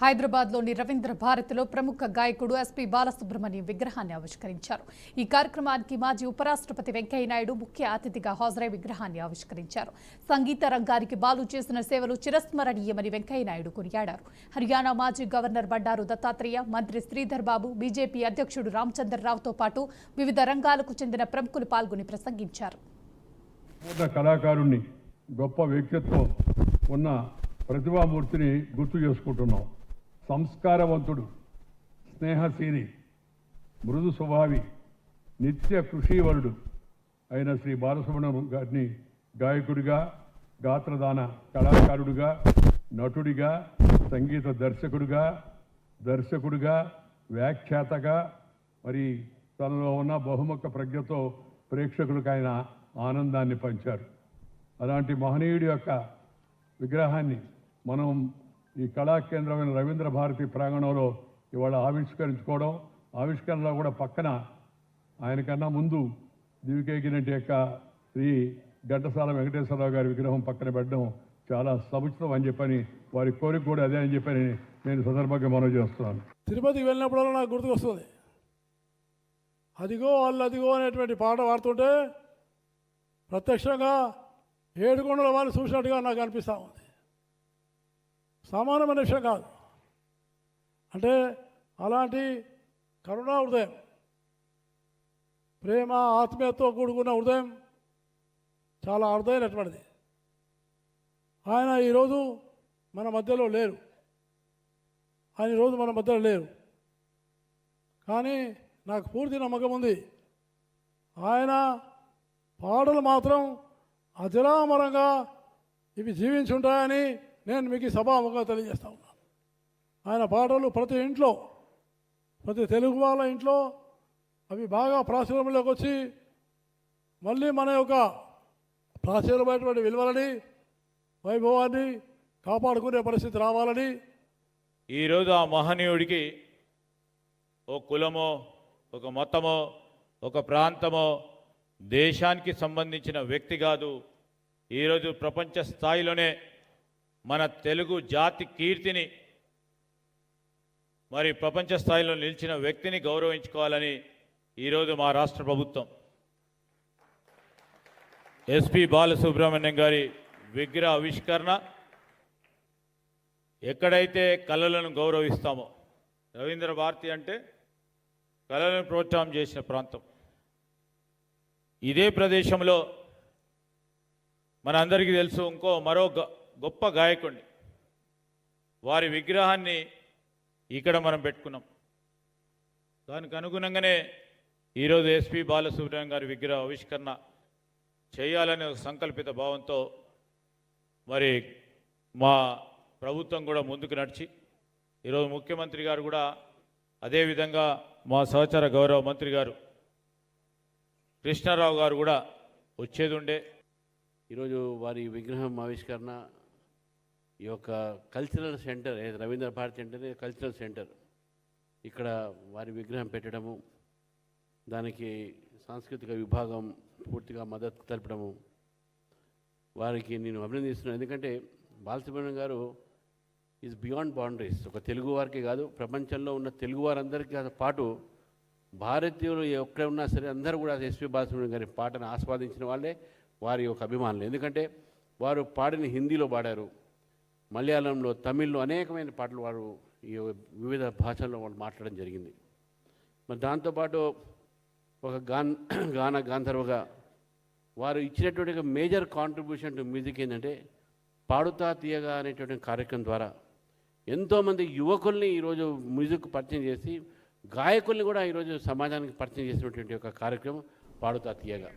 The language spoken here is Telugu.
హైదరాబాద్లోని రవీంద్ర భారతిలో ప్రముఖ గాయకుడు ఎస్పీ బాలసుబ్రహ్మణ్యం విగ్రహాన్ని ఆవిష్కరించారు. ఈ కార్యక్రమానికి మాజీ ఉపరాష్ట్రపతి వెంకయ్యనాయుడు ముఖ్య అతిథిగా హాజరై విగ్రహాన్ని ఆవిష్కరించారు. సంగీత రంగానికి బాలు చేసిన సేవలు చిరస్మరణీయమని వెంకయ్యనాయుడు కొనియాడారు. హర్యానా మాజీ గవర్నర్ బండారు దత్తాత్రేయ, మంత్రి శ్రీధర్ బాబు, బీజేపీ అధ్యక్షుడు రామచంద్రరావుతో పాటు వివిధ రంగాలకు చెందిన ప్రముఖులు పాల్గొని ప్రసంగించారు. కళాకారుణ్ణి, గొప్ప వ్యక్తిత్వం ఉన్న ప్రతిభామూర్తిని గుర్తు చేసుకుంటున్నాం. సంస్కారవంతుడు, స్నేహశీలి, మృదు స్వభావి, నిత్య కృషివరుడు అయిన శ్రీ బాలసుబ్రహ్మణ్యం గారిని గాయకుడిగా, గాత్రదాన కళాకారుడిగా, నటుడిగా, సంగీత దర్శకుడిగా, వ్యాఖ్యాతగా, మరి తనలో ఉన్న బహుముఖ ప్రజ్ఞతో ప్రేక్షకులకు ఆయన ఆనందాన్ని పంచారు. అలాంటి మహనీయుడి యొక్క విగ్రహాన్ని మనం ఈ కళాకేంద్రమైన రవీంద్ర భారతి ప్రాంగణంలో ఇవాళ ఆవిష్కరించుకోవడం, ఆవిష్కరణలో కూడా పక్కన ఆయనకన్నా ముందు దివికేగినటి యొక్క శ్రీ ఘంటసాల వెంకటేశ్వరరావు గారి విగ్రహం పక్కన పెట్టడం చాలా సముచితం అని చెప్పని, వారి కోరిక కూడా అదే అని చెప్పని నేను సందర్భంగా మనవి చేస్తున్నాను. తిరుపతికి వెళ్ళినప్పుడల్లా నాకు గుర్తుకొస్తుంది, అదిగో వాళ్ళు అదిగో అనేటువంటి పాట పాడుతుంటే ప్రత్యక్షంగా ఏడుకొండల వాళ్ళు చూసినట్టుగా నాకు అనిపిస్తూ ఉంది. సామాన్యమైన విషయం కాదు. అంటే అలాంటి కరుణా హృదయం, ప్రేమ, ఆత్మీయతతో కూడుకున్న హృదయం చాలా అరుదైనటువంటిది. ఆయన ఈరోజు మన మధ్యలో లేరు, కానీ నాకు పూర్తి నమ్మకం ఉంది, ఆయన పాటలు మాత్రం అజరామరంగా ఇవి జీవించుంటాయని నేను మీకు సభాముఖంగా తెలియజేస్తా ఉన్నాను. ఆయన పాటలు ప్రతి ఇంట్లో, ప్రతి తెలుగు వాళ్ళ ఇంట్లో అవి బాగా ప్రాచుర్యంలోకి వచ్చి మళ్ళీ మన యొక్క ప్రాచుర్యమైనటువంటి విలువలని, వైభవాన్ని కాపాడుకునే పరిస్థితి రావాలని ఈరోజు ఆ మహనీయుడికి ఓ కులమో, ఒక మతమో, ఒక ప్రాంతమో, దేశానికి సంబంధించిన వ్యక్తి కాదు, ఈరోజు ప్రపంచ స్థాయిలోనే మన తెలుగు జాతి కీర్తిని, మరి ప్రపంచ స్థాయిలో నిలిచిన వ్యక్తిని గౌరవించుకోవాలని ఈరోజు మా రాష్ట్ర ప్రభుత్వం ఎస్పీ బాలసుబ్రహ్మణ్యం గారి విగ్రహ ఆవిష్కరణ, ఎక్కడైతే కళలను గౌరవిస్తామో, రవీంద్ర భారతి అంటే కళలను ప్రోత్సాహం చేసిన ప్రాంతం, ఇదే ప్రదేశంలో మనందరికీ తెలుసు మరో గొప్ప గాయకుడిని, వారి విగ్రహాన్ని ఇక్కడ మనం పెట్టుకున్నాం. దానికి అనుగుణంగానే ఈరోజు ఎస్పీ బాలసుబ్రహ్మణ్యం గారి విగ్రహ ఆవిష్కరణ చేయాలనే ఒక సంకల్పిత భావంతో మరి మా ప్రభుత్వం కూడా ముందుకు నడిచి, ఈరోజు ముఖ్యమంత్రి గారు కూడా అదేవిధంగా మా సహచర గౌరవ మంత్రి గారు కృష్ణారావు గారు కూడా వచ్చేది ఉండే. ఈరోజు వారి విగ్రహం ఆవిష్కరణ, ఈ యొక్క కల్చరల్ సెంటర్, రవీంద్ర భారతి అంటేనే కల్చరల్ సెంటర్, ఇక్కడ వారి విగ్రహం పెట్టడము, దానికి సాంస్కృతిక విభాగం పూర్తిగా మద్దతు తెలపడము, వారికి నేను అభినందిస్తున్నాను. ఎందుకంటే బాలసుబ్రహ్మణ్యం గారు ఈజ్ బియాండ్ బౌండరీస్. ఒక తెలుగు వారికి కాదు, ప్రపంచంలో ఉన్న తెలుగు వారందరికీ పాటు భారతీయులు ఎక్కడ ఉన్నా సరే అందరూ కూడా ఎస్పీ బాలసుబ్రహ్మణ్యం గారి పాటను ఆస్వాదించిన వాళ్ళే వారి యొక్క అభిమానులు. ఎందుకంటే వారు పాడిన హిందీలో పాడారు, మలయాళంలో, తమిళ్లో అనేకమైన పాటలు వారు ఈ వివిధ భాషల్లో వాళ్ళు మాట్లాడడం జరిగింది. మరి దాంతోపాటు ఒక గాంధర్వగా వారు ఇచ్చినటువంటి మేజర్ కాంట్రిబ్యూషన్ టు మ్యూజిక్ ఏంటంటే పాడుతా తీయగా అనేటువంటి కార్యక్రమం ద్వారా ఎంతోమంది యువకుల్ని ఈరోజు మ్యూజిక్ పరిచయం చేసి, గాయకుల్ని కూడా ఈరోజు సమాజానికి పరిచయం చేసినటువంటి ఒక కార్యక్రమం పాడుతా తీయగా.